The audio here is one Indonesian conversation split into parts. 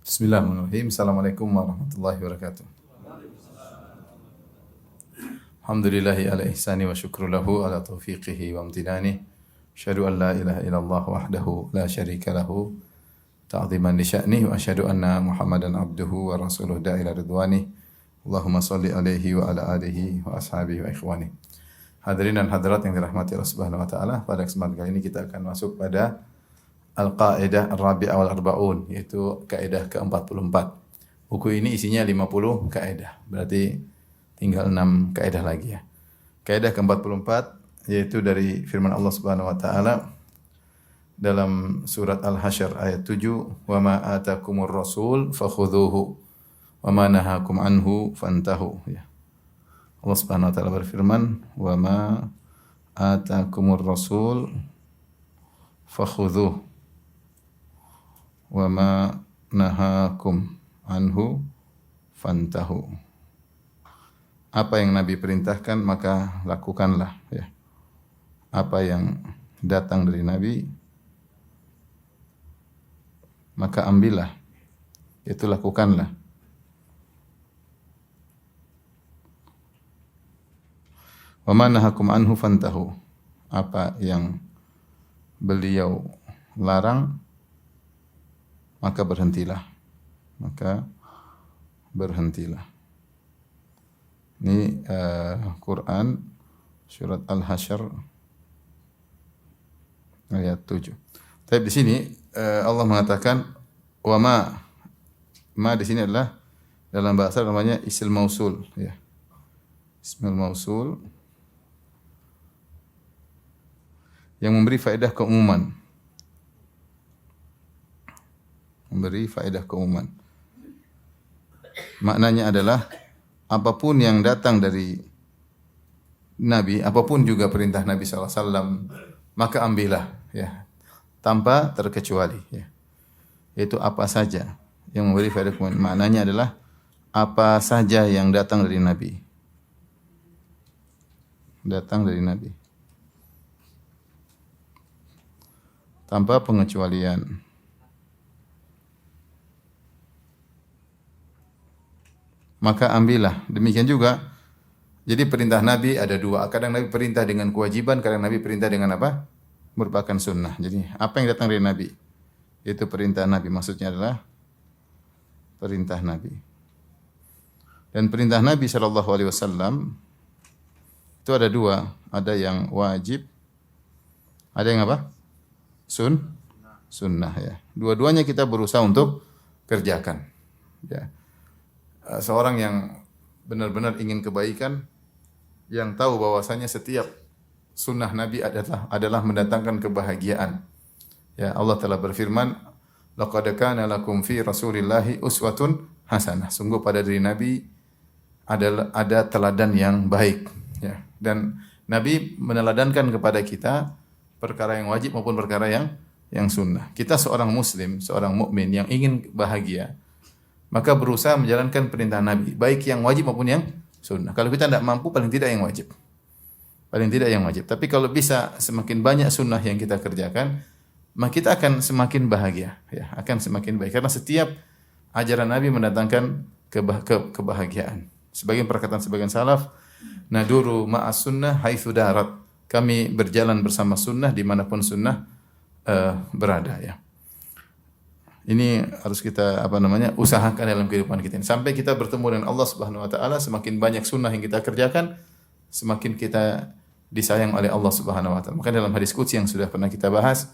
Bismillahirrahmanirrahim. Assalamualaikum warahmatullahi wabarakatuh. Alhamdulillahi ala ihsani wa syukru lahu ala taufiqihi wa amtinani. Asyhadu an la ilaha illallah wahdahu la syarika lahu ta'ziman li sya'nih wa asyhadu anna Muhammadan abduhu wa rasuluhu da'ila ridwani. Allahumma salli alaihi wa ala alihi wa ashabihi wa ikhwani. Hadirin dan hadirat yang dirahmati Allah Subhanahu wa taala, pada kesempatan kali ini kita akan masuk pada Al-Qa'idah Ar-Rabi'ah wal Arba'un, yaitu kaidah ke-44. Buku ini isinya 50 kaidah. Berarti tinggal 6 kaidah lagi ya. Kaidah ke-44 yaitu dari firman Allah Subhanahu wa taala dalam surat Al-Hasyr ayat 7, "Wa ma atakumur rasul fakhudhuhu wa ma nahakum anhu fantahu." Ya. Allah Subhanahu wa taala berfirman, "Wa ma atakumur rasul fakhudhuhu wa ma nahakum anhu fantahu." Apa yang Nabi perintahkan maka lakukanlah ya. Apa yang datang dari Nabi maka ambillah, itu lakukanlah. Wa ma nahakum anhu fantahu. Apa yang beliau larang maka berhentilah. Maka berhentilah. Ini Quran surat Al-Hasyr ayat 7. Tapi di sini Allah mengatakan wa ma di sini adalah dalam bahasa namanya isim mausul ya. Ismul mausul yang memberi faedah keumuman. Memberi faedah keumuman. Maknanya adalah apapun yang datang dari Nabi, apapun juga perintah Nabi SAW, maka ambillah ya, tanpa terkecuali ya. Yaitu apa saja yang memberi faedah keumuman. Maknanya adalah apa saja yang datang dari Nabi. Datang dari Nabi. Tanpa pengecualian. Maka ambillah. Demikian juga, jadi perintah Nabi ada dua. Kadang Nabi perintah dengan kewajiban, kadang Nabi perintah dengan apa? Merupakan sunnah. Jadi apa yang datang dari Nabi? Itu perintah Nabi. Maksudnya adalah perintah Nabi. Dan perintah Nabi SAW itu ada dua. Ada yang wajib, ada yang apa? Sunnah ya. Dua-duanya kita berusaha untuk kerjakan. Ya. Seorang yang benar-benar ingin kebaikan, yang tahu bahwasanya setiap sunnah Nabi adalah mendatangkan kebahagiaan. Ya, Allah telah berfirman, "Laqad kana lakum fi Rasulillahi uswatun hasanah." Sungguh pada diri Nabi ada teladan yang baik. Ya. Dan Nabi meneladankan kepada kita perkara yang wajib maupun perkara yang sunnah. Kita seorang muslim, seorang mukmin yang ingin bahagia, maka berusaha menjalankan perintah Nabi, baik yang wajib maupun yang sunnah. Kalau kita tidak mampu, paling tidak yang wajib. Paling tidak yang wajib. Tapi kalau bisa semakin banyak sunnah yang kita kerjakan, maka kita akan semakin bahagia. Ya, akan semakin baik. Karena setiap ajaran Nabi mendatangkan kebahagiaan. Sebagian perkataan sebagian salaf, naduru ma'as sunnah haitsu darat. Kami berjalan bersama sunnah dimanapun sunnah berada ya. Ini harus kita usahakan dalam kehidupan kita ini. Sampai kita bertemu dengan Allah Subhanahu wa taala, semakin banyak sunnah yang kita kerjakan, semakin kita disayang oleh Allah Subhanahu wa taala. Maka dalam hadis qudsi yang sudah pernah kita bahas,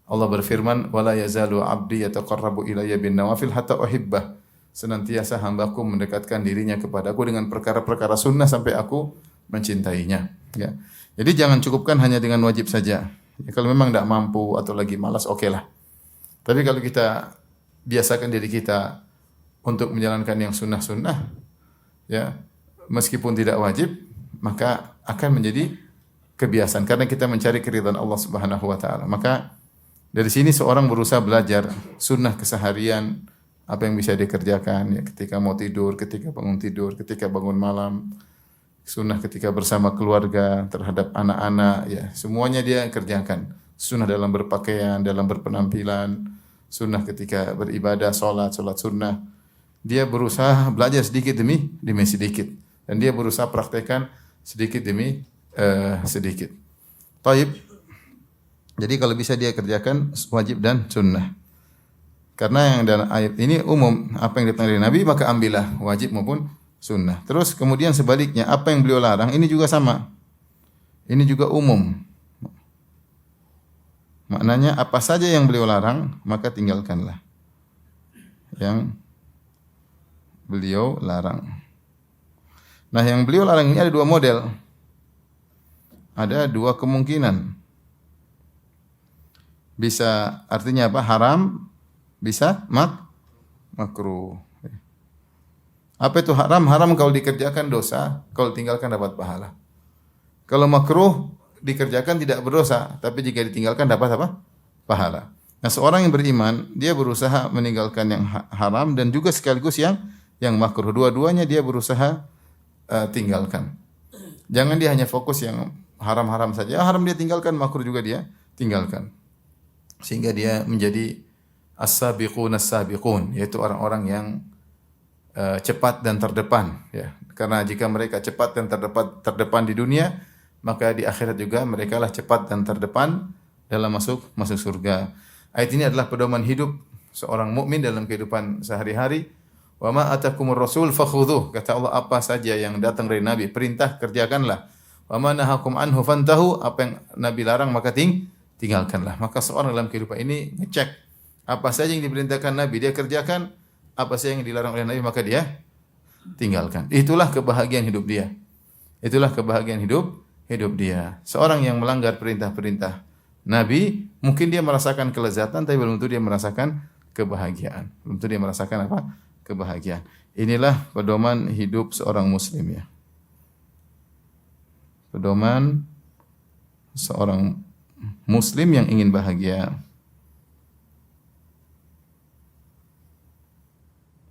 Allah berfirman, "Wala yazalu 'abdi yataqarrabu ilayya bin nawafil hatta uhibbah." Senantiasa hambaku mendekatkan dirinya kepadaku dengan perkara-perkara sunnah sampai aku mencintainya. Ya. Jadi jangan cukupkan hanya dengan wajib saja. Ya, kalau memang tidak mampu atau lagi malas, okelah. Tapi kalau kita biasakan diri kita untuk menjalankan yang sunnah-sunnah, ya, meskipun tidak wajib, maka akan menjadi kebiasaan karena kita mencari keridhaan Allah Subhanahu wa taala. Maka dari sini seorang berusaha belajar sunnah keseharian, apa yang bisa dikerjakan ya, ketika mau tidur, ketika bangun tidur, ketika bangun malam, sunnah ketika bersama keluarga, terhadap anak-anak, ya semuanya dia kerjakan. Sunnah dalam berpakaian, dalam berpenampilan, sunnah ketika beribadah, salat sunnah. Dia berusaha belajar sedikit demi sedikit, dan dia berusaha praktekkan sedikit demi sedikit. Taib. Jadi kalau bisa dia kerjakan wajib dan sunnah. Karena yang dalam ayat ini umum, apa yang datang dari Nabi maka ambillah wajib maupun sunnah. Terus kemudian sebaliknya, apa yang beliau larang ini juga sama. Ini juga umum. Maknanya apa saja yang beliau larang maka tinggalkanlah yang beliau larang. Nah, yang beliau larang ini ada dua model. Ada dua kemungkinan. Bisa artinya apa? Haram, bisa makruh. Apa itu haram? Haram kalau dikerjakan dosa, kalau tinggalkan dapat pahala. Kalau makruh dikerjakan tidak berdosa, tapi jika ditinggalkan dapat apa? Pahala. Nah, seorang yang beriman, dia berusaha meninggalkan yang haram dan juga sekaligus yang makruh. Dua-duanya dia berusaha tinggalkan. Jangan dia hanya fokus yang haram-haram saja. Haram dia tinggalkan, makruh juga dia tinggalkan. Sehingga dia menjadi as-sabiqun as-sabiqun, yaitu orang-orang yang cepat dan terdepan, ya. Karena jika mereka cepat dan terdepan di dunia, maka di akhirat juga mereka lah cepat dan terdepan dalam masuk surga. Ayat ini adalah pedoman hidup seorang mukmin dalam kehidupan sehari-hari. Wa ma atakumur rasul fakhudhuh. Kata Allah, apa saja yang datang dari Nabi, perintah kerjakanlah. Wa ma nahakum anhu fantahu. Apa yang Nabi larang maka tinggalkanlah. Maka seorang dalam kehidupan ini ngecek apa saja yang diperintahkan Nabi dia kerjakan, apa saja yang dilarang oleh Nabi maka dia tinggalkan. Itulah kebahagiaan hidup dia. Itulah kebahagiaan hidup dia. Seorang yang melanggar perintah-perintah Nabi, mungkin dia merasakan kelezatan tapi belum tentu dia merasakan kebahagiaan. Belum tentu dia merasakan apa? Kebahagiaan. Inilah pedoman hidup seorang muslim, ya. Pedoman seorang muslim yang ingin bahagia.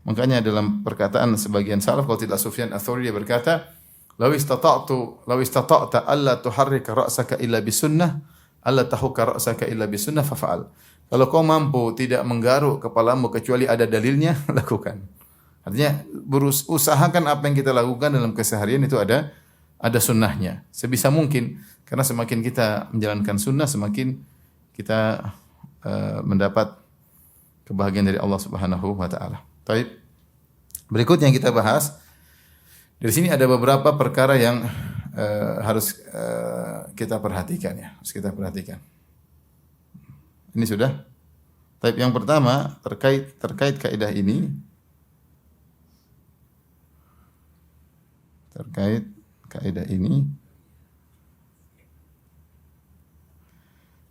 Makanya dalam perkataan sebagian salaf, kalau tidak Sufyan Ats-Tsauri, dia berkata, law istata'ta alla tuharrika ra'saka illa bisunnah, alla tahukka ra'saka illa bisunnah fafa'al. Kalau kau mampu tidak menggaruk kepalamu kecuali ada dalilnya, lakukan. Artinya usahakan apa yang kita lakukan dalam keseharian itu ada sunnahnya sebisa mungkin, karena semakin kita menjalankan sunnah semakin kita mendapat kebahagiaan dari Allah Subhanahu wa taala. Baik. Berikut yang kita bahas. Dari sini ada beberapa perkara yang harus kita perhatikan, ya. Harus kita perhatikan. Ini sudah. Baik, yang pertama terkait kaidah ini. Terkait kaidah ini.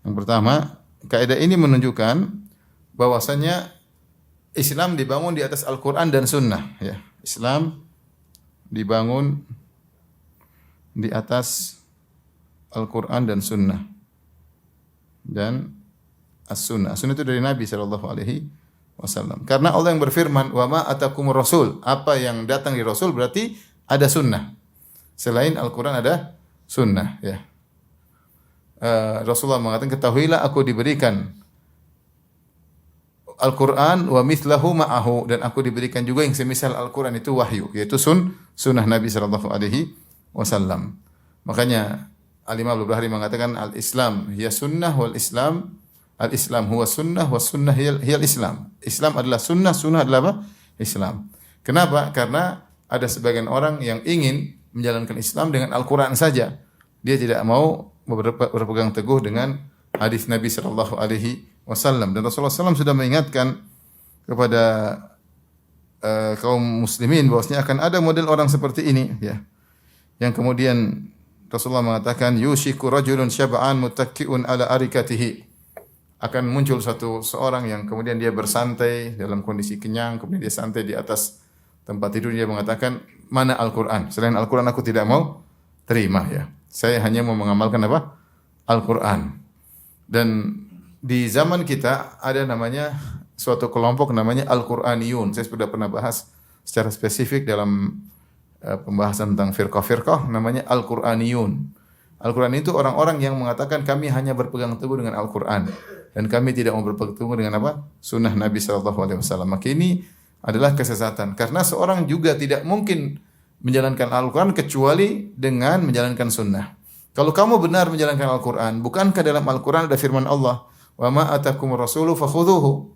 Yang pertama, kaidah ini menunjukkan bahwasanya Islam dibangun di atas Al-Quran dan Sunnah, ya. Islam dibangun di atas Al-Quran dan Sunnah. Dan As-Sunnah. As-Sunnah itu dari Nabi SAW. Karena Allah yang berfirman, wa ma atakumur rasul. Apa yang datang dari Rasul berarti ada sunnah. Selain Al-Quran ada sunnah, ya. Rasulullah mengatakan, ketahuilah aku diberikan Al-Quran wa mithlahu ma'ahu, dan aku diberikan juga yang semisal Al-Quran itu wahyu, yaitu sunnah Nabi SAW. Makanya Al-Imam Al-Barbahari mengatakan al-Islam hiya sunnah wal Islam, al-Islam huwa sunnah was sunnah hiyal Islam. Islam adalah sunnah, sunnah adalah apa? Islam. Kenapa? Karena ada sebagian orang yang ingin menjalankan Islam dengan Al-Quran saja. Dia tidak mau berpegang teguh dengan hadis Nabi SAW. Dan Rasulullah SAW sudah mengingatkan kepada kaum muslimin bahwasanya akan ada model orang seperti ini, ya. Yang kemudian Rasulullah mengatakan, yushiku rajulun syab'an mutakki'un ala arikatihi. Akan muncul seorang yang kemudian dia bersantai dalam kondisi kenyang, kemudian dia santai di atas tempat tidur, dia mengatakan, mana Al-Quran? Selain Al-Quran aku tidak mau terima, ya. Saya hanya mau mengamalkan apa? Al-Quran. Dan di zaman kita ada namanya suatu kelompok namanya Al-Quraniyun. Saya sudah pernah bahas secara spesifik dalam pembahasan tentang firqah-firqah, namanya Al-Quraniyun. Al-Quran itu orang-orang yang mengatakan kami hanya berpegang teguh dengan Al-Quran dan kami tidak mau berpegang teguh dengan apa? Sunnah Nabi Shallallahu Alaihi Wasallam. Maka ini adalah kesesatan karena seorang juga tidak mungkin menjalankan Al-Quran kecuali dengan menjalankan sunnah. Kalau kamu benar menjalankan Al-Quran, bukankah dalam Al-Quran ada firman Allah, wa ma atakumur rasulu fakhudhuhu.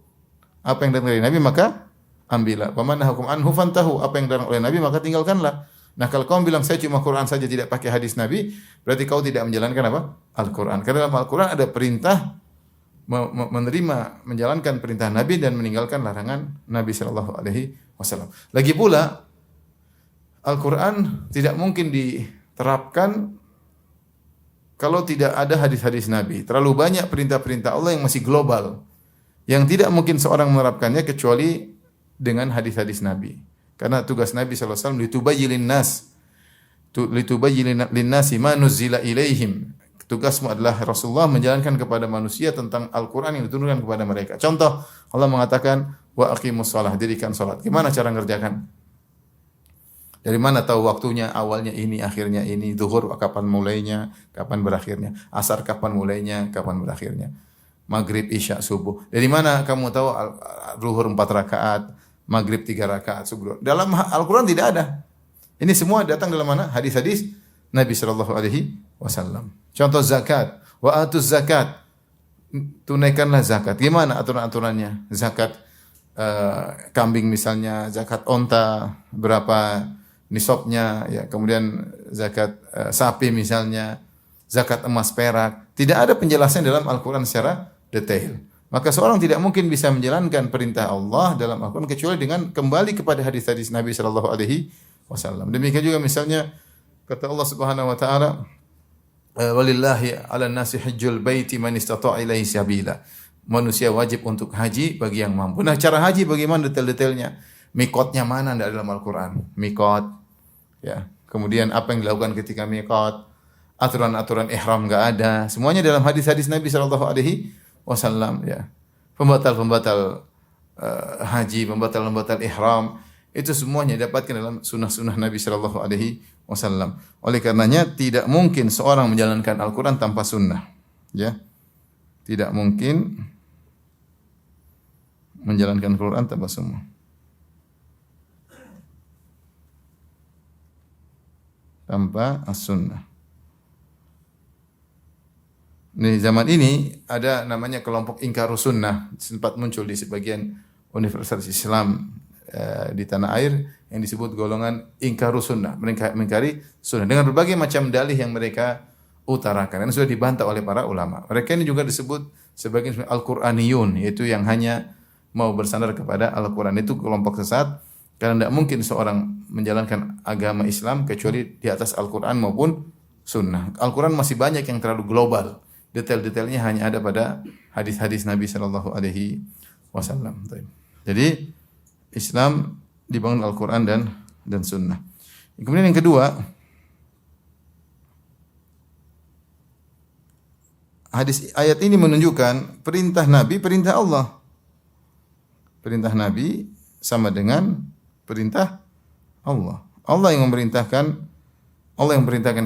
Apa yang datang dari Nabi maka ambillah. Wa man nahakum anhu fantahu. Apa yang datang oleh Nabi maka tinggalkanlah. Nah, kalau kamu bilang saya cuma Quran saja tidak pakai hadis Nabi, berarti kau tidak menjalankan apa? Al-Quran. Karena dalam Al-Quran ada perintah menerima menjalankan perintah Nabi dan meninggalkan larangan Nabi sallallahu alaihi wasallam. Lagi pula Al-Quran tidak mungkin diterapkan kalau tidak ada hadis-hadis Nabi. Terlalu banyak perintah-perintah Allah yang masih global, yang tidak mungkin seorang menerapkannya kecuali dengan hadis-hadis Nabi. Karena tugas Nabi sallallahu alaihi wasallam litubayyilin linnasi ma nuzila ilaihim. Tugasmu adalah Rasulullah menjalankan kepada manusia tentang Al-Quran yang diturunkan kepada mereka. Contoh, Allah mengatakan wa aqimus shalah, dirikan salat. Gimana cara ngerjakan? Dari mana tahu waktunya? Awalnya ini, akhirnya ini. Zuhur kapan mulainya, kapan berakhirnya. Asar kapan mulainya, kapan berakhirnya. Maghrib, isya, subuh. Dari mana kamu tahu zuhur 4 rakaat, maghrib 3 rakaat, subuh? Dalam Al-Quran tidak ada. Ini semua datang dalam mana? Hadis-hadis Nabi sallallahu alaihi wasallam. Contoh zakat, wa atuz zakat. Tunaikanlah zakat. Gimana aturan-aturannya? Zakat kambing misalnya, zakat onta berapa nisabnya, ya. Kemudian zakat sapi misalnya, zakat emas perak. Tidak ada penjelasan dalam Al-Quran secara detail. Maka seorang tidak mungkin bisa menjalankan perintah Allah dalam Al-Quran kecuali dengan kembali kepada hadis-hadis Nabi sallallahu alaihi wasallam. Demikian juga misalnya kata Allah Subhanahu wa taala, walillahi 'alan nasi hajjul baiti man istata'a ilaihi sabila. Manusia wajib untuk haji bagi yang mampu. Nah, cara haji bagaimana detail-detailnya? Mikotnya mana enggak dalam Al-Quran? Mikot, ya. Kemudian apa yang dilakukan ketika mikot? Aturan-aturan ihram enggak ada. Semuanya dalam hadis-hadis Nabi sallallahu alaihi wasallam, ya. Pembatal-pembatal haji, pembatal-pembatal ihram, itu semuanya didapatkan dalam sunnah-sunnah Nabi sallallahu alaihi wasallam. Oleh karenanya tidak mungkin seorang menjalankan Al-Quran tanpa sunnah, ya. Tidak mungkin menjalankan Al-Quran tanpa sunnah. Tanpa as-sunnah. Di zaman ini ada namanya kelompok ingkarus sunnah, sempat muncul di sebagian universitas Islam di tanah air yang disebut golongan ingkarus sunnah, mereka mengingkari sunnah dengan berbagai macam dalih yang mereka utarakan dan sudah dibantah oleh para ulama. Mereka ini juga disebut sebagai Al-Quraniyun, yaitu yang hanya mau bersandar kepada Al-Quran. Itu kelompok sesat karena tidak mungkin seorang menjalankan agama Islam kecuali di atas Al-Quran maupun sunnah. Al-Quran masih banyak yang terlalu global. Detail-detailnya hanya ada pada hadis-hadis Nabi sallallahu alaihi wasallam. Jadi Islam dibangun Al-Quran dan sunnah. Kemudian yang kedua, hadis ayat ini menunjukkan perintah Nabi, perintah Allah. Perintah Nabi sama dengan perintah Allah. Allah yang memerintahkan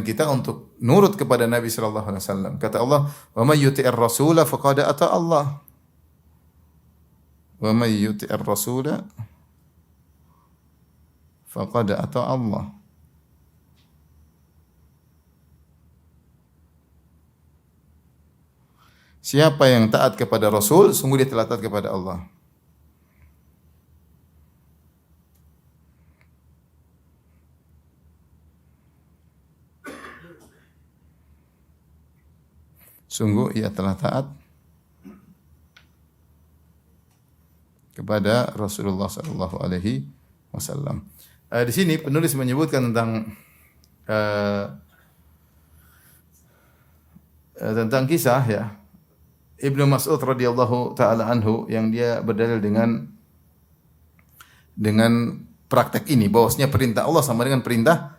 kita untuk nurut kepada Nabi sallallahu alaihi wasallam. Kata Allah, "Wa may yuti'ir rasula faqad ata Allah." Wa may yuti'ir rasula faqad ata Allah. Siapa yang taat kepada Rasul, sungguh dia telah taat kepada Allah. Sungguh ia telah taat kepada Rasulullah sallallahu alaihi wasallam. Di sini penulis menyebutkan tentang kisah, ya, Ibnu Mas'ud radhiyallahu taala anhu yang dia berdalil dengan praktek ini bahwasanya perintah Allah sama dengan perintah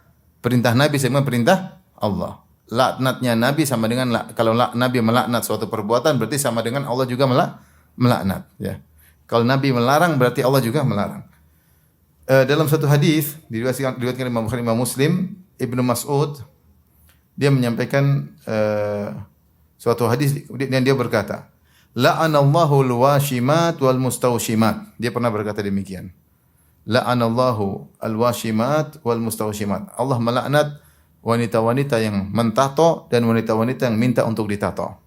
Nabi sama dengan perintah Allah. Laknatnya Nabi sama dengan kalau Nabi melaknat suatu perbuatan berarti sama dengan Allah juga melaknat, ya. Kalau Nabi melarang berarti Allah juga melarang. Dalam satu hadis diriwayatkan Imam Bukhari, Imam Muslim, Ibnu Mas'ud dia menyampaikan suatu hadis dan dia berkata, la'anallahu al-washimat wal mustawshimat. Dia pernah berkata demikian. La'anallahu al-washimat wal mustawshimat. Allah melaknat wanita-wanita yang mentato dan wanita-wanita yang minta untuk ditato.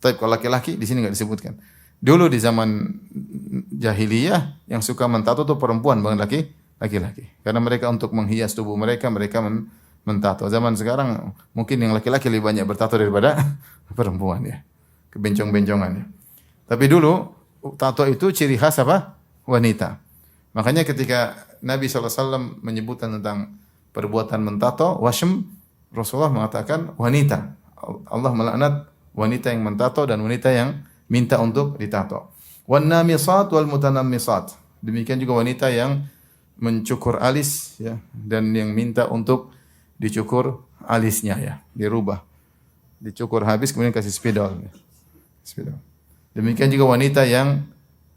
Tapi kalau laki-laki di sini enggak disebutkan. Dulu di zaman jahiliyah yang suka mentato itu perempuan bukan laki-laki. Karena mereka untuk menghias tubuh mereka mentato. Zaman sekarang mungkin yang laki-laki lebih banyak bertato daripada perempuan ya. Kebencong-bencongan ya. Tapi dulu tato itu ciri khas apa? Wanita. Makanya ketika Nabi SAW menyebutkan tentang perbuatan mentato, washm, Rasulullah mengatakan wanita. Allah melaknat wanita yang mentato dan wanita yang minta untuk ditato. Wan namisat wal mutanammisat. Demikian juga wanita yang mencukur alis ya dan yang minta untuk dicukur alisnya ya, dirubah. Dicukur habis kemudian kasih spidol. Spidol. Demikian juga wanita yang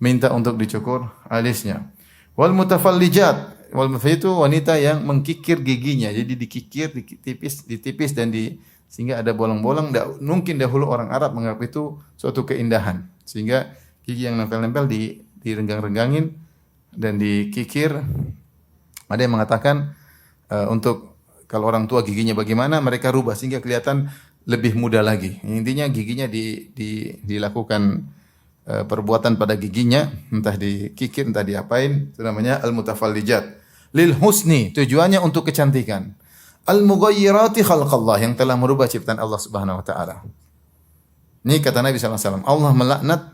minta untuk dicukur alisnya. Wal mutafallijat. Wal itu wanita yang mengkikir giginya. Jadi dikikir, ditipis dan sehingga ada bolong-bolong. Mungkin dahulu orang Arab menganggap itu suatu keindahan. Sehingga gigi yang nempel-nempel direnggang-renggangin dan dikikir. Ada yang mengatakan untuk kalau orang tua giginya bagaimana, mereka rubah sehingga kelihatan lebih muda lagi. Intinya giginya dilakukan perbuatan pada giginya, entah dikikir, entah diapain. Itu namanya al-mutafallijat. Lil husni, tujuannya untuk kecantikan. Al-mughayyirati khalqallah, yang telah merubah ciptaan Allah Subhanahu wa taala. Ini kata Nabi SAW, Allah melaknat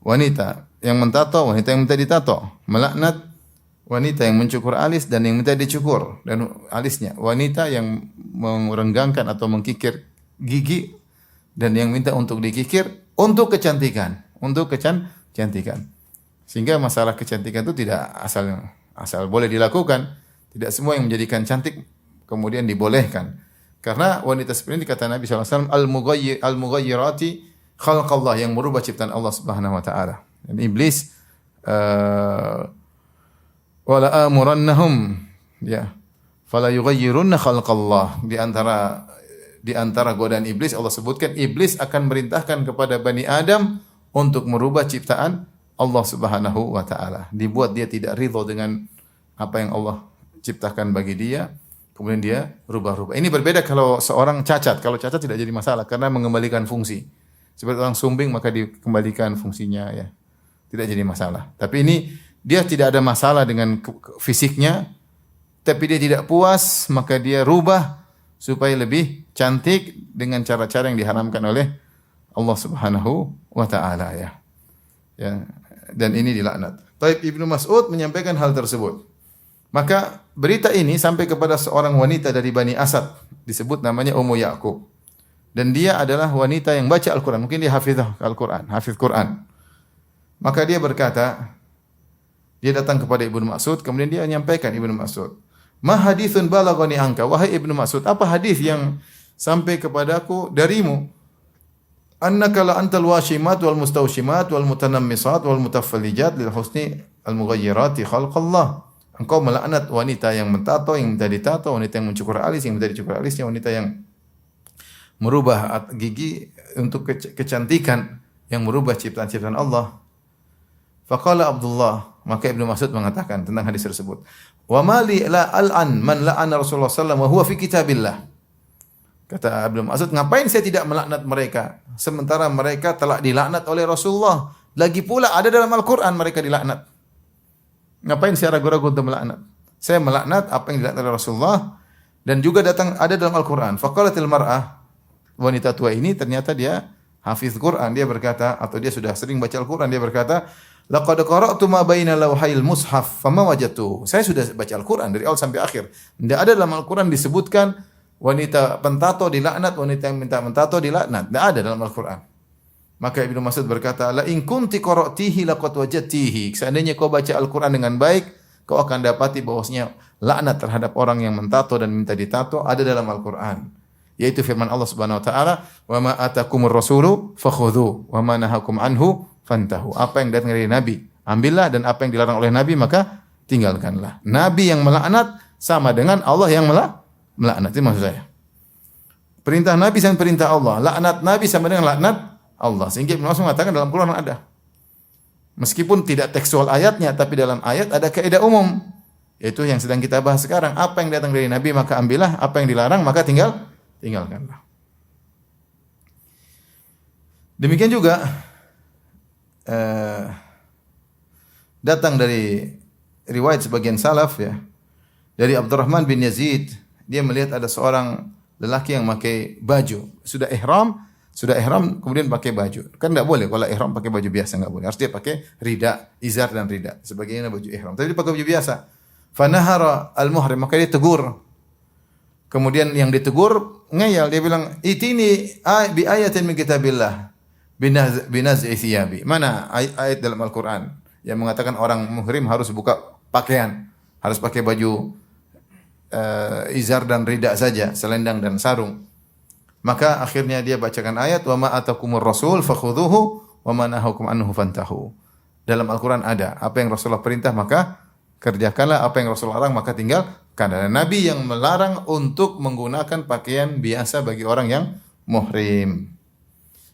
wanita yang mentato, wanita yang minta ditato. Melaknat wanita yang mencukur alis dan yang minta dicukur dan alisnya. Wanita yang merenggangkan atau mengkikir gigi dan yang minta untuk dikikir untuk kecantikan, Sehingga masalah kecantikan itu tidak asal boleh dilakukan. Tidak semua yang menjadikan cantik kemudian dibolehkan. Karena wanita seperti ini kata Nabi SAW, al-mughayyirati khalqallah, yang merubah ciptaan Allah Subhanahu wa taala. Dan iblis wala amurannahum ya fala yughayyirunna khalqallah. Di antara godaan iblis Allah sebutkan iblis akan merintahkan kepada Bani Adam untuk merubah ciptaan Allah Subhanahu wa taala. Dibuat dia tidak ridha dengan apa yang Allah ciptakan bagi dia, kemudian dia rubah-rubah. Ini berbeda kalau seorang cacat. Kalau cacat tidak jadi masalah karena mengembalikan fungsi. Seperti orang sumbing maka dikembalikan fungsinya ya. Tidak jadi masalah. Tapi ini dia tidak ada masalah dengan fisiknya, tapi dia tidak puas, maka dia rubah supaya lebih cantik dengan cara-cara yang diharamkan oleh Allah Subhanahu wa taala ya. Ya, dan ini dilaknat. Taib Ibnu Mas'ud menyampaikan hal tersebut. Maka berita ini sampai kepada seorang wanita dari Bani Asad, disebut namanya Ummu Ya'qub. Dan dia adalah wanita yang baca Al-Qur'an, mungkin dia hafizah Al-Qur'an, hafiz Qur'an. Maka dia berkata, dia datang kepada Ibnu Mas'ud, kemudian dia menyampaikan Ibnu Mas'ud, "Ma haditsun balaghani anka?" Wahai Ibnu Mas'ud, apa hadis yang sampai kepadaku darimu? Annaka la antal washimat wal mustawshimat wal mutanammisat wal mutafallijat lil husni al mughayyirati khalqallah. Engkau melaknat wanita yang mentato, yang minta ditato, wanita yang mencukur alis, yang minta dicukur alisnya, wanita yang merubah gigi untuk kecantikan, yang merubah ciptaan-ciptaan Allah. Faqala Abdullah, maka Ibnu Mas'ud mengatakan tentang hadis tersebut, "Wa ma li la al'an man la'ana Rasulullah sallallahu alaihi wasallam wa huwa fi kitabillah." Kata Ibnu Mas'ud, ngapain saya tidak melaknat mereka sementara mereka telah dilaknat oleh Rasulullah? Lagi pula ada dalam Al-Qur'an mereka dilaknat. Ngapain saya ragu-ragu untuk melaknat? Saya melaknat apa yang dilaknat oleh Rasulullah dan juga ada dalam Al-Qur'an. Faqalatil mar'ah, wanita tua ini ternyata dia hafiz Quran. Dia berkata, atau dia sudah sering baca Al-Qur'an, dia berkata, "Laqad qara'tu ma baina lawhayil mushaf fama wajadtu." Saya sudah baca Al-Qur'an dari awal sampai akhir. Tidak ada dalam Al-Qur'an disebutkan wanita pentato dilaknat, wanita yang minta mentato dilaknat. Tidak ada dalam Al-Qur'an. Maka Ibnu Mas'ud berkata, "La in kunti qara'tihi laqad wajadtihi." Seandainya kau baca Al-Qur'an dengan baik, kau akan dapati bahwasanya laknat terhadap orang yang mentato dan minta ditato ada dalam Al-Qur'an. Yaitu firman Allah Subhanahu wa taala, "Wa ma atakumur rasulu fakhudhu wa ma nahakum anhu fantahu." Apa yang datang dari Nabi, ambillah, dan apa yang dilarang oleh Nabi maka tinggalkanlah. Nabi yang melaknat sama dengan Allah yang melaknat. Itu maksud saya. Perintah Nabi sama perintah Allah. Laknat Nabi sama dengan laknat Allah. Sehingga Ibnu Mas'ud mengatakan dalam Quran ada. Meskipun tidak tekstual ayatnya, tapi dalam ayat ada kaidah umum. Yaitu yang sedang kita bahas sekarang. Apa yang datang dari Nabi maka ambillah, apa yang dilarang maka tinggalkanlah. Demikian juga datang dari riwayat sebagian salaf ya. Dari Abdurrahman bin Yazid, dia melihat ada seorang lelaki yang pakai baju, sudah ihram kemudian pakai baju. Kan enggak boleh kalau ihram pakai baju biasa, enggak boleh. Harus dia pakai rida, izar dan rida. Sebagainya baju ihram. Tapi dia pakai baju biasa. Fanahara al-muhrim, maka dia tegur. Kemudian yang ditegur ngeyel, dia bilang, "Itini bi ayatin min kitabillah binaz'i thiyabi." Mana ayat dalam Al-Qur'an yang mengatakan orang muhrim harus buka pakaian, harus pakai baju izar dan rida saja, selendang dan sarung. Maka akhirnya dia bacakan ayat wa ma atakumur rasul fakhudhuhu wa ma nahakum anhu fantahu. Dalam Al-Qur'an ada, apa yang Rasulullah perintah maka kerjakanlah, apa yang Rasulullah larang maka tinggalkan. Dan Nabi yang melarang untuk menggunakan pakaian biasa bagi orang yang muhrim.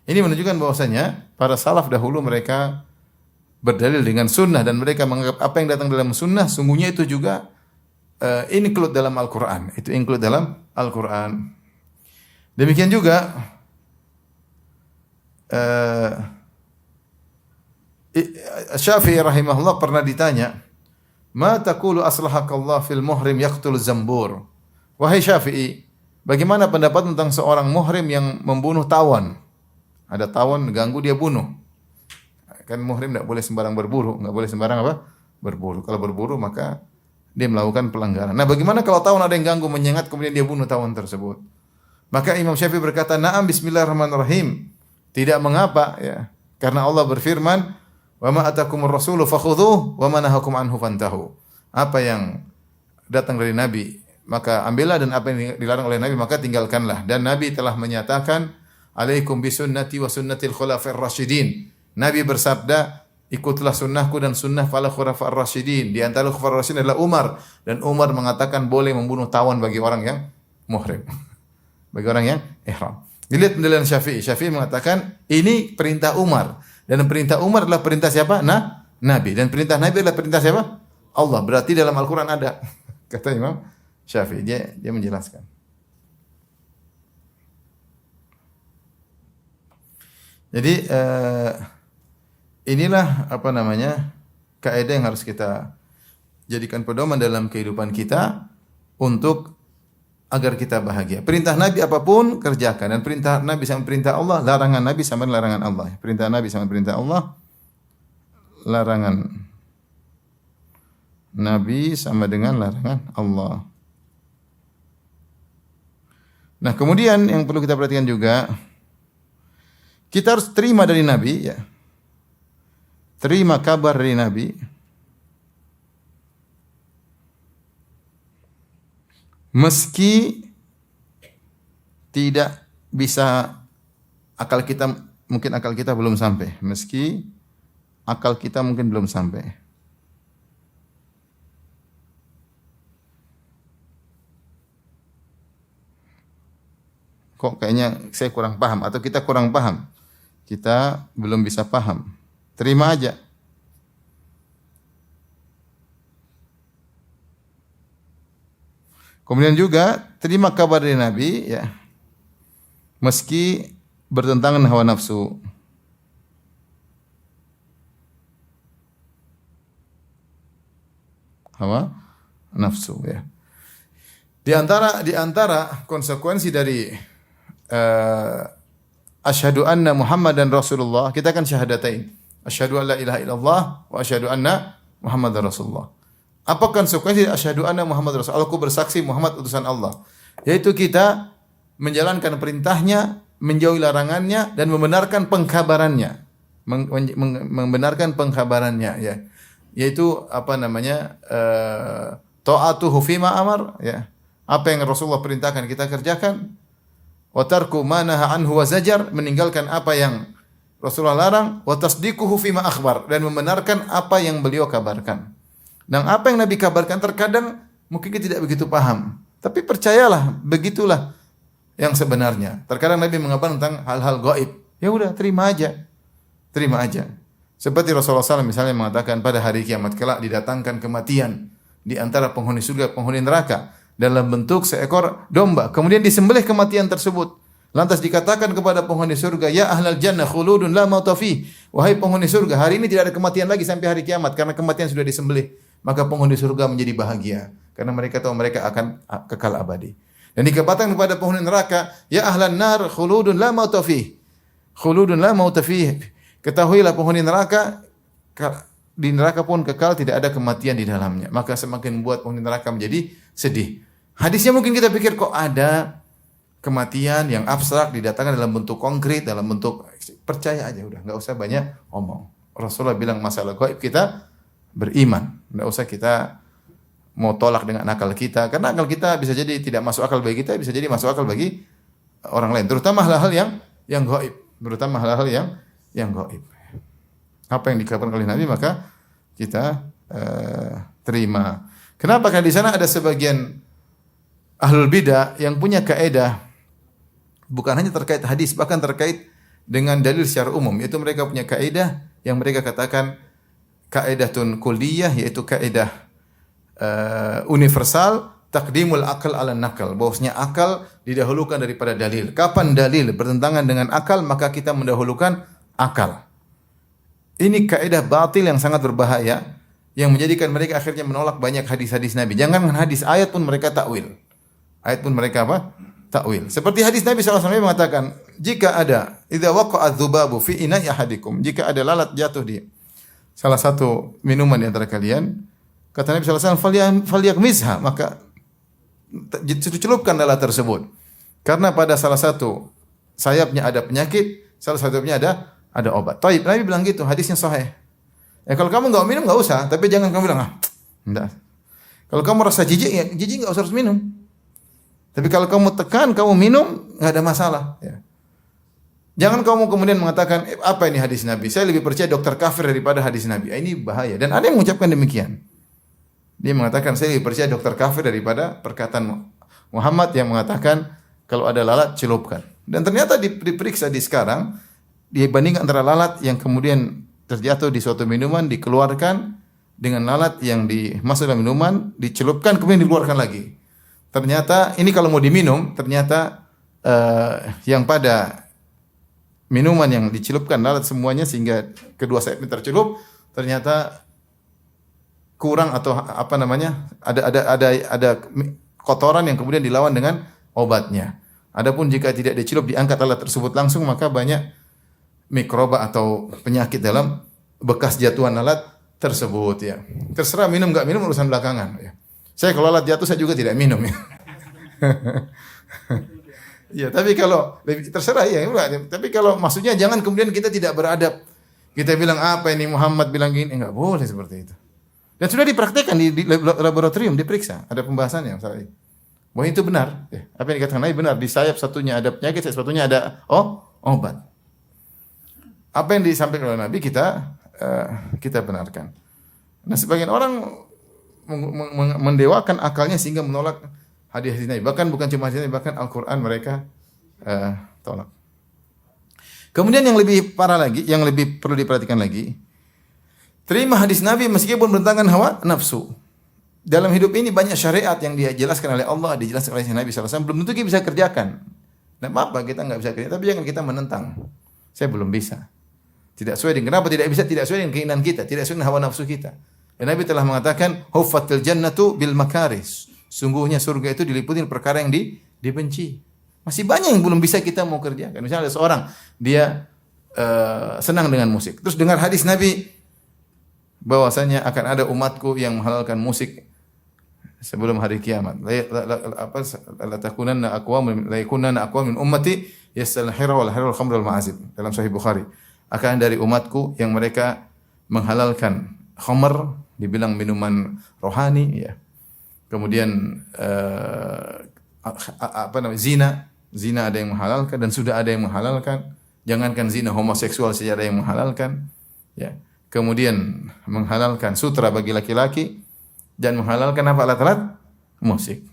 Ini menunjukkan bahwasanya para salaf dahulu mereka berdalil dengan sunnah dan mereka menganggap apa yang datang dalam sunnah sungguhnya itu juga include dalam Al-Quran. Itu include dalam Al-Quran. Demikian juga Syafi'i rahimahullah pernah ditanya, "Ma taqulu aslahakallah fil muhrim yaqtul zambur?" Wahai Syafi'i, bagaimana pendapat tentang seorang muhrim yang membunuh tawon? Ada tawon ganggu dia bunuh. Kan muhrim tidak boleh sembarang berburu, enggak boleh sembarang apa? Berburu. Kalau berburu maka dia melakukan pelanggaran. Nah, bagaimana kalau tawon ada yang ganggu menyengat kemudian dia bunuh tawon tersebut? Maka Imam Syafi'i berkata, "Na'am bismillahirrahmanirrahim." Tidak mengapa ya. Karena Allah berfirman, "Wa ma atakumur rasulu fakhudhuhu wa ma nahakum anhu fantahu." Apa yang datang dari Nabi, maka ambillah, dan apa yang dilarang oleh Nabi maka tinggalkanlah. Dan Nabi telah menyatakan, "Alaikum bisunnati wa sunnatil khulafa'ir rasyidin." Nabi bersabda, ikutlah sunnahku dan sunnah para khulafa'ir rasyidin. Di antara khulafa'ir rasyidin adalah Umar, dan Umar mengatakan boleh membunuh tawon bagi orang yang muhrim. Bagi orang yang ihram. Dilihat pendalilan Syafi'i. Syafi'i mengatakan ini perintah Umar, dan perintah Umar adalah perintah siapa? Nabi. Dan perintah Nabi adalah perintah siapa? Allah. Berarti dalam Al-Qur'an ada. Kata Imam Syafi'i. Dia menjelaskan. Jadi inilah apa namanya kaidah yang harus kita jadikan pedoman dalam kehidupan kita untuk agar kita bahagia. Perintah Nabi apapun kerjakan, dan perintah Nabi sama perintah Allah, larangan Nabi sama larangan Allah. Perintah Nabi sama perintah Allah, larangan Nabi sama dengan larangan Allah. Nah, kemudian yang perlu kita perhatikan juga, kita harus terima dari Nabi ya. Terima kabar dari Nabi. Meski tidak bisa mungkin akal kita belum sampai. Meski akal kita mungkin belum sampai. Kok kayaknya saya kurang paham atau kita kurang paham. Kita belum bisa paham. Terima aja. Kemudian juga terima kabar dari Nabi ya. Meski bertentangan dengan hawa nafsu. Hawa nafsu ya. Di antara konsekuensi dari asyhadu anna Muhammadan Rasulullah, kita kan syahadatain. Asyhadu an la ilaha illallah wa asyhadu anna Muhammadar Rasulullah. Apa konsekuensi asyhadu anna Muhammad Rasulullah? Aku bersaksi Muhammad utusan Allah. Yaitu kita menjalankan perintahnya, menjauhi larangannya, dan membenarkan pengkabarannya. Membenarkan pengkabarannya ya. Yaitu apa namanya? Ta'atuhu fima amar ya. Apa yang Rasulullah perintahkan kita kerjakan. Wa tarku ma naha anhu wa zajar, meninggalkan apa yang Rasulullah larang. Wa tasdiquhu fima akhbar, dan membenarkan apa yang beliau kabarkan. Dan apa yang Nabi kabarkan terkadang mungkin kita tidak begitu paham. Tapi percayalah, begitulah yang sebenarnya. Terkadang Nabi mengabarkan tentang hal-hal gaib. Ya udah, terima aja. Terima aja. Seperti Rasulullah SAW misalnya mengatakan pada hari kiamat kelak didatangkan kematian di antara penghuni surga, penghuni neraka dalam bentuk seekor domba. Kemudian disembelih kematian tersebut. Lantas dikatakan kepada penghuni surga, ya ahlal jannah khuludun la mauta fi. Wahai penghuni surga, hari ini tidak ada kematian lagi sampai hari kiamat karena kematian sudah disembelih. Maka penghuni surga menjadi bahagia karena mereka tahu mereka akan kekal abadi. Dan dikatakan kepada penghuni neraka, ya ahlan nar khuludun la mauta fi. Khuludun la mauta fi. Ketahuilah penghuni neraka, di neraka pun kekal, tidak ada kematian di dalamnya. Maka semakin membuat penghuni neraka menjadi sedih. Hadisnya mungkin kita pikir kok ada kematian yang abstrak didatangkan dalam bentuk konkret, dalam bentuk percaya aja udah, nggak usah banyak omong. Rasulullah bilang masalah gaib kita beriman, nggak usah kita mau tolak dengan akal kita, karena akal kita bisa jadi tidak masuk akal bagi kita, bisa jadi masuk akal bagi orang lain, terutama hal-hal yang gaib, terutama hal-hal yang gaib. Apa yang dikabarkan oleh Nabi maka kita terima. Kenapa? Karena di sana ada sebagian ahlul bidah yang punya kaidah bukan hanya terkait hadis, bahkan terkait dengan dalil secara umum. Yaitu mereka punya kaidah yang mereka katakan kaidatun kulliyah, yaitu kaidah universal, taqdimul akal ala nakal. Bahwasanya akal didahulukan daripada dalil. Kapan dalil bertentangan dengan akal, maka kita mendahulukan akal. Ini kaidah batil yang sangat berbahaya, yang menjadikan mereka akhirnya menolak banyak hadis-hadis Nabi. Jangan hadis, ayat pun mereka takwil. Ayat pun mereka apa? Takwil. Seperti hadis Nabi SAW mengatakan, jika ada idza waqa'a dzubabu fi ina'i ahadikum, jika ada lalat jatuh di salah satu minuman di antara kalian, kata Nabi SAW, falyakmizha, maka celupkan lalat tersebut. Karena pada salah satu sayapnya ada penyakit, salah satunya ada obat. Taib, Nabi bilang gitu, hadisnya sahih. Ya kalau kamu enggak minum enggak usah, tapi jangan kamu bilang, enggak. Kalau kamu rasa jijik, ya jijik enggak usah harus minum. Tapi kalau kamu tekan, kamu minum, nggak ada masalah. Ya. Jangan kamu kemudian mengatakan, apa ini hadis Nabi? Saya lebih percaya dokter kafir daripada hadis Nabi. Ini bahaya. Dan ada yang mengucapkan demikian. Dia mengatakan, saya lebih percaya dokter kafir daripada perkataan Muhammad yang mengatakan, kalau ada lalat, celupkan. Dan ternyata diperiksa di sekarang, dibandingkan antara lalat yang kemudian terjatuh di suatu minuman, dikeluarkan, dengan lalat yang dimasuk dalam minuman, dicelupkan, kemudian dikeluarkan lagi. Ternyata ini kalau mau diminum, ternyata yang pada minuman yang dicelupkan lalat semuanya sehingga kedua sayapnya tercelup, ternyata kurang atau apa namanya? Ada kotoran yang kemudian dilawan dengan obatnya. Adapun jika tidak dicelup, diangkat lalat tersebut langsung, maka banyak mikroba atau penyakit dalam bekas jatuhan lalat tersebut ya. Terserah minum enggak minum urusan belakangan ya. Saya kalau lalat jatuh saya juga tidak minum ya. Ya, tapi kalau terserah ya, tapi kalau maksudnya jangan kemudian kita tidak beradab. Kita bilang apa ini Muhammad bilang gini, enggak boleh seperti itu. Dan sudah dipraktekkan di laboratorium, diperiksa, ada pembahasannya misalnya. Bahwa itu benar, ya. Apa yang dikatakan Nabi benar, di sayap satunya ada penyakit, sayap satunya ada obat. Apa yang disampaikan oleh Nabi kita benarkan. Nah, sebagian orang mendewakan akalnya sehingga menolak hadis-hadis Nabi. Bahkan bukan cuma hadis Nabi, bahkan Al-Quran mereka tolak. Kemudian yang lebih parah lagi, yang lebih perlu diperhatikan lagi, terima hadis Nabi meskipun bertentangan hawa nafsu. Dalam hidup ini banyak syariat yang dijelaskan oleh Allah, dijelaskan oleh Nabi SAW, belum tentu kita bisa kerjakan. Dan apa kita nggak bisa kerjakan, tapi jangan kita menentang. Saya belum bisa. Tidak sesuai dengan kenapa tidak bisa, tidak sesuai dengan keinginan kita, tidak sesuai dengan hawa nafsu kita. Dan Nabi telah mengatakan, "Huffatil jannatu bil makaris." Sungguhnya surga itu diliputi perkara yang dibenci. Masih banyak yang belum bisa kita mau kerjakan. Misalnya ada seorang, dia senang dengan musik. Terus dengar hadis Nabi bahwasanya akan ada umatku yang menghalalkan musik sebelum hari kiamat. La takunanna aqwam min ummati yastalhira wal harul khamr wal ma'azib. Dalam Sahih Bukhari. Akan dari umatku yang mereka menghalalkan khamr, dibilang minuman rohani ya. Kemudian zina ada yang menghalalkan dan sudah ada yang menghalalkan. Jangankan zina, homoseksual saja ada yang menghalalkan ya. Kemudian menghalalkan sutra bagi laki-laki dan menghalalkan apa, alat-alat musik.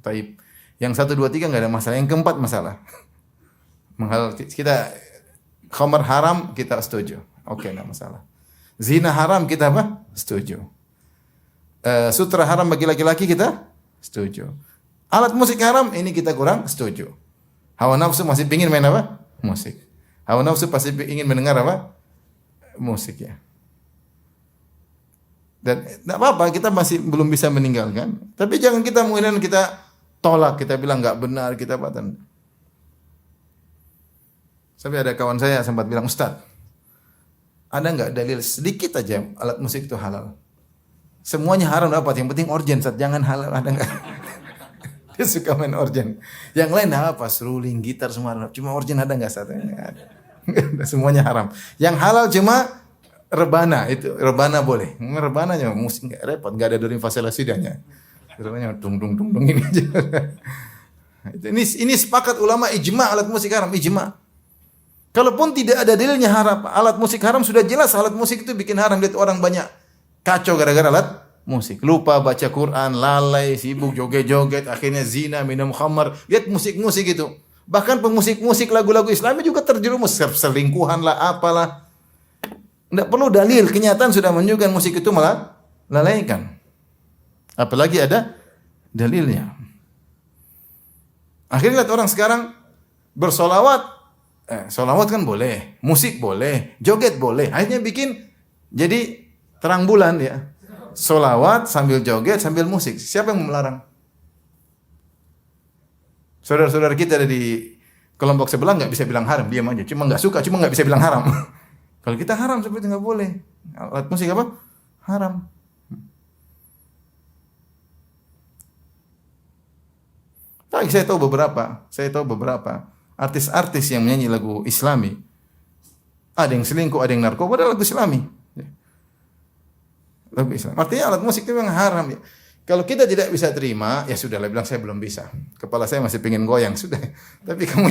Taib. Yang 1, 2, 3 nggak ada masalah. Yang keempat masalah. Kita khamar haram kita setuju. Oke, nggak masalah. Zina haram kita apa? Setuju. Sutra haram bagi laki-laki kita setuju. Alat musik haram ini kita kurang setuju. Hawa nafsu masih ingin main apa? Musik. Hawa nafsu pasti ingin mendengar apa? Musik ya. Dan tidak apa-apa, kita masih belum bisa meninggalkan. Tapi jangan kita kemudian kita tolak, kita bilang nggak benar, kita apa? Sampai ada kawan saya sempat bilang, Ustaz, ada nggak dalil sedikit aja alat musik itu halal? Semuanya haram dapat, yang penting organ, Ustaz, jangan halal, ada nggak? Dia suka main organ. Yang lain apa? Seruling, gitar semua. Cuma organ ada nggak, Ustaz? Nggak ada. Semuanya haram. Yang halal cuma rebana, itu rebana boleh. Rebananya musik nggak repot, nggak ada doring fasilasidannya. Rebananya dung ini aja. Ini sepakat ulama ijma alat musik haram, ijma. Kalaupun tidak ada dalilnya haram, alat musik haram sudah jelas alat musik itu bikin haram. Lihat orang banyak kacau gara-gara alat musik. Lupa baca Quran, lalai, sibuk joget-joget, akhirnya zina, minum khamar. Lihat musik-musik itu. Bahkan pemusik-musik lagu-lagu Islami juga terjerumus selingkuhan lah, apalah. Tidak perlu dalil, kenyataan sudah menunjukkan musik itu malah lalaikan. Apalagi ada dalilnya. Akhirnya lihat orang sekarang bersolawat, solawat kan boleh, musik boleh, joget boleh. Akhirnya bikin jadi terang bulan ya. Solawat sambil joget sambil musik. Siapa yang melarang? Saudara-saudara kita ada di kelompok sebelah nggak bisa bilang haram, diam aja. Cuma nggak suka, cuma nggak bisa bilang haram. Kalau kita haram seperti nggak boleh. Alat musik apa? Haram. Tapi saya tahu beberapa artis-artis yang menyanyi lagu Islami. Ada yang selingkuh, ada yang narkoba, ada lagu Islami. Lagu Islam. Artinya alat musik itu memang haram. Kalau kita tidak bisa terima, ya sudah lah, bilang saya belum bisa. Kepala saya masih pengen goyang, sudah. Tapi kamu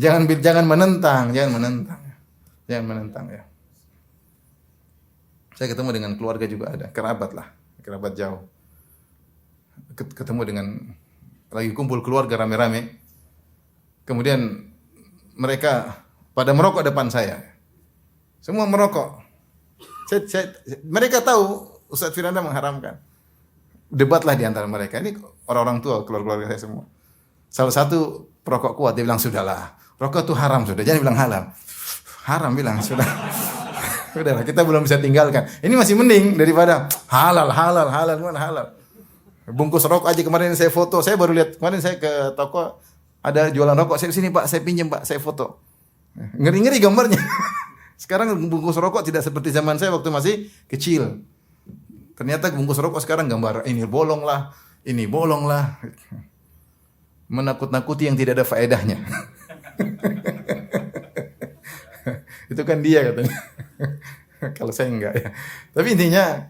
jangan menentang. Jangan menentang ya. Saya ketemu dengan keluarga juga ada, kerabat jauh. Ketemu dengan lagi kumpul keluarga rame-rame. Kemudian mereka pada merokok depan saya. Semua merokok. Mereka tahu Ustaz Firanda mengharamkan. Debatlah di antara mereka. Ini orang-orang tua, keluarga saya semua. Salah satu perokok kuat, dia bilang, sudahlah, rokok itu haram sudah, jangan bilang halal. Haram bilang, sudah. Udahlah, kita belum bisa tinggalkan. Ini masih mending daripada halal, mana halal. Bungkus rokok aja kemarin saya foto, saya baru lihat, kemarin saya ke toko, ada jualan rokok, saya sini Pak, saya pinjam Pak, saya foto. Ngeri-ngeri gambarnya. Sekarang bungkus rokok tidak seperti zaman saya waktu masih kecil. Ternyata bungkus rokok sekarang gambar ini bolong lah. Menakut-nakuti yang tidak ada faedahnya. Itu kan dia katanya. Kalau saya enggak ya. Tapi intinya,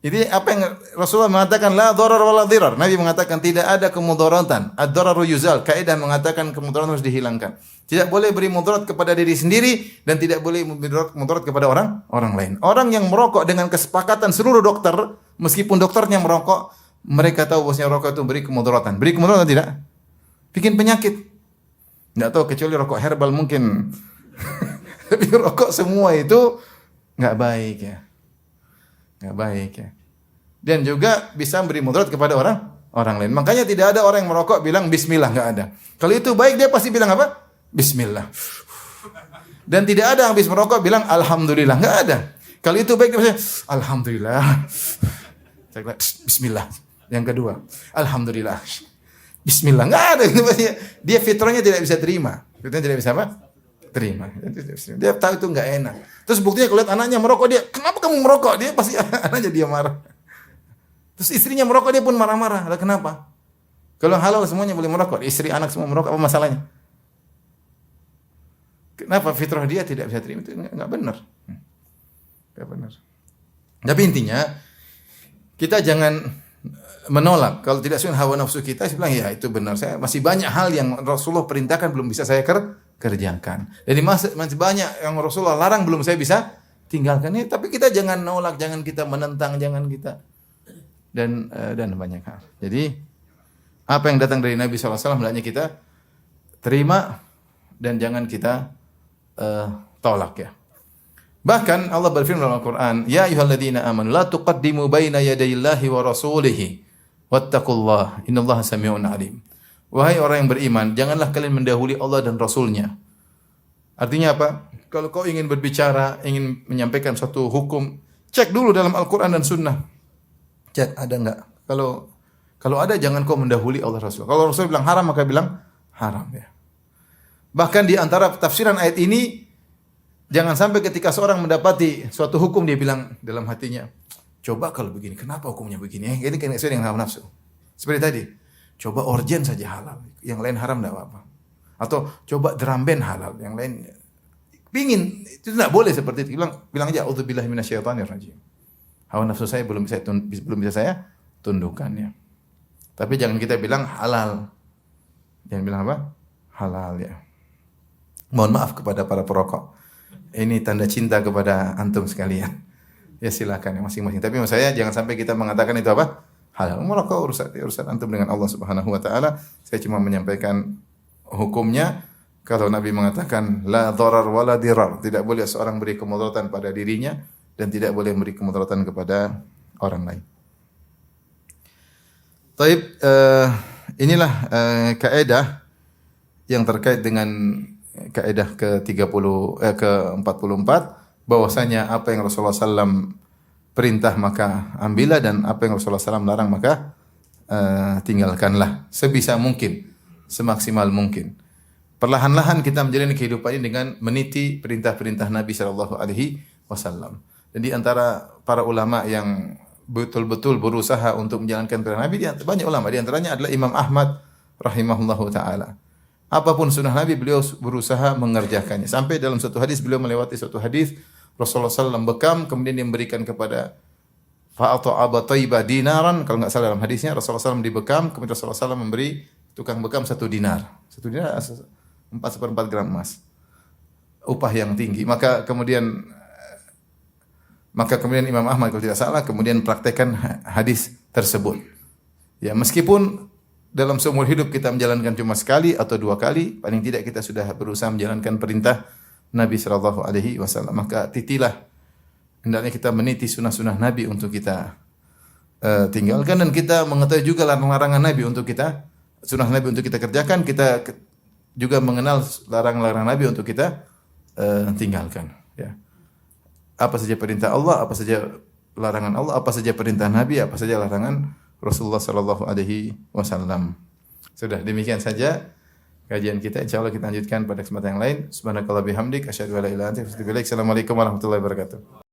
ini apa yang Rasulullah mengatakan la dharar wala dhirar. Nabi mengatakan tidak ada kemudaratan. Ad-dhararu yuzal. Kaidah mengatakan kemudaratan harus dihilangkan. Tidak boleh beri mudarat kepada diri sendiri dan tidak boleh mudarat kepada orang lain. Orang yang merokok dengan kesepakatan seluruh dokter, meskipun dokternya merokok, mereka tahu bahwasanya rokok itu beri kemudaratan. Beri kemudaratan tidak? Bikin penyakit. Enggak tahu kecuali rokok herbal mungkin. Tapi rokok semua itu enggak baik ya. Enggak baik ya. Dan juga bisa beri mudarat kepada orang lain. Makanya tidak ada orang yang merokok bilang bismillah, enggak ada. Kalau itu baik dia pasti bilang apa? Bismillah. Dan tidak ada yang habis merokok bilang alhamdulillah, enggak ada. Kalau itu baik dia pasti alhamdulillah. Bismillah. Yang kedua, alhamdulillah. Bismillah. Enggak ada. Dia fitrahnya tidak bisa terima. Fitrahnya tidak bisa apa? Terima. Dia tahu itu enggak enak. Terus buktinya kalau lihat anaknya merokok, dia, kenapa kamu merokok? Dia pasti anaknya dia marah. Terus istrinya merokok, dia pun marah-marah. Lah kenapa? Kalau halal semuanya boleh merokok, istri anak semua merokok, apa masalahnya? Kenapa fitrah dia tidak bisa terima? Itu enggak benar. Enggak benar. Tapi intinya kita jangan menolak. Kalau tidak sesuai hawa nafsu kita, saya bilang ya itu benar. Saya masih banyak hal yang Rasulullah perintahkan belum bisa saya kerjakan. Jadi masih banyak yang Rasulullah larang belum saya bisa tinggalkan. Tapi kita jangan nolak, jangan kita menentang, jangan kita dan banyak hal. Jadi Apa yang datang dari Nabi SAW hendaknya kita terima dan jangan kita tolak ya. Bahkan Allah berfirman dalam Al-Quran, Ya ayyuhalladzina amanu la tuqaddimu baina yadayillahi wa rasulihi wattaqullah innallaha sami'un alim. Wahai orang yang beriman, janganlah kalian mendahului Allah dan Rasulnya. Artinya apa? Kalau kau ingin berbicara, ingin menyampaikan suatu hukum, cek dulu dalam Al-Quran dan Sunnah. Cek ada enggak? Kalau ada, jangan kau mendahului Allah Rasul. Kalau Rasul bilang haram, maka bilang haram ya. Bahkan di antara tafsiran ayat ini, jangan sampai ketika seorang mendapati suatu hukum, dia bilang dalam hatinya, coba kalau begini, kenapa hukumnya begini? Ini kan sesuai dengan hawa nafsu. Seperti tadi, coba organ saja halal, yang lain haram tidak apa-apa. Atau coba drum band halal, yang lain pingin, itu tidak boleh seperti itu. Bilang aja, A'udzubillahi minasyaitonirrajim. Hawa nafsu saya belum bisa saya tundukkan ya. Tapi jangan kita bilang halal. Jangan bilang apa? Halal ya. Mohon maaf kepada para perokok. Ini tanda cinta kepada antum sekalian. Ya silakan ya masing-masing. Tapi maksud saya jangan sampai kita mengatakan itu apa? Halal. Merokok urusan antum dengan Allah Subhanahu wa taala. Saya cuma menyampaikan hukumnya. Kalau Nabi mengatakan la dharar wala dirar, tidak boleh seorang beri kemudaratan pada dirinya dan tidak boleh beri kemudaratan kepada orang lain. Taib, inilah kaidah yang terkait dengan kaidah ke-44 bahwasanya apa yang Rasulullah SAW perintah maka ambillah dan apa yang Rasulullah SAW larang maka tinggalkanlah sebisa mungkin, semaksimal mungkin. Perlahan-lahan kita menjalani kehidupan ini dengan meniti perintah-perintah Nabi sallallahu alaihi wasallam. Dan di antara para ulama yang betul-betul berusaha untuk menjalankan perintah Nabi, banyak ulama, di antaranya adalah Imam Ahmad rahimahullahu taala. Apapun sunnah Nabi, beliau berusaha mengerjakannya. Sampai dalam satu hadis, beliau melewati satu hadis, Rasulullah SAW bekam, kemudian dia memberikan kepada Fa'ata Aba Taibah dinaran, kalau enggak salah dalam hadisnya, Rasulullah SAW dibekam, kemudian Rasulullah SAW memberi tukang bekam 1 dinar. 1 dinar 4/4 gram emas. Upah yang tinggi. Maka kemudian Imam Ahmad kalau tidak salah kemudian praktekkan hadis tersebut. Ya, meskipun dalam seumur hidup kita menjalankan cuma sekali atau 2 kali, paling tidak kita sudah berusaha menjalankan perintah Nabi sallallahu alaihi wasallam. Maka titilah hendaknya kita meniti sunnah-sunnah Nabi untuk kita tinggalkan dan kita mengetahui juga larangan Nabi untuk kita sunnah Nabi untuk kita kerjakan, kita juga mengenal larang-larang Nabi untuk kita tinggalkan ya. Apa saja perintah Allah, apa saja larangan Allah, apa saja perintah Nabi, apa saja larangan Rasulullah sallallahu alaihi wasallam. Sudah demikian saja kajian kita. Insyaallah kita lanjutkan pada kesempatan yang lain. Subhanakallah bihamdik asyhadu an la ilaha illa anta astaghfiruka wa atubu ilaik. Assalamualaikum warahmatullahi wabarakatuh.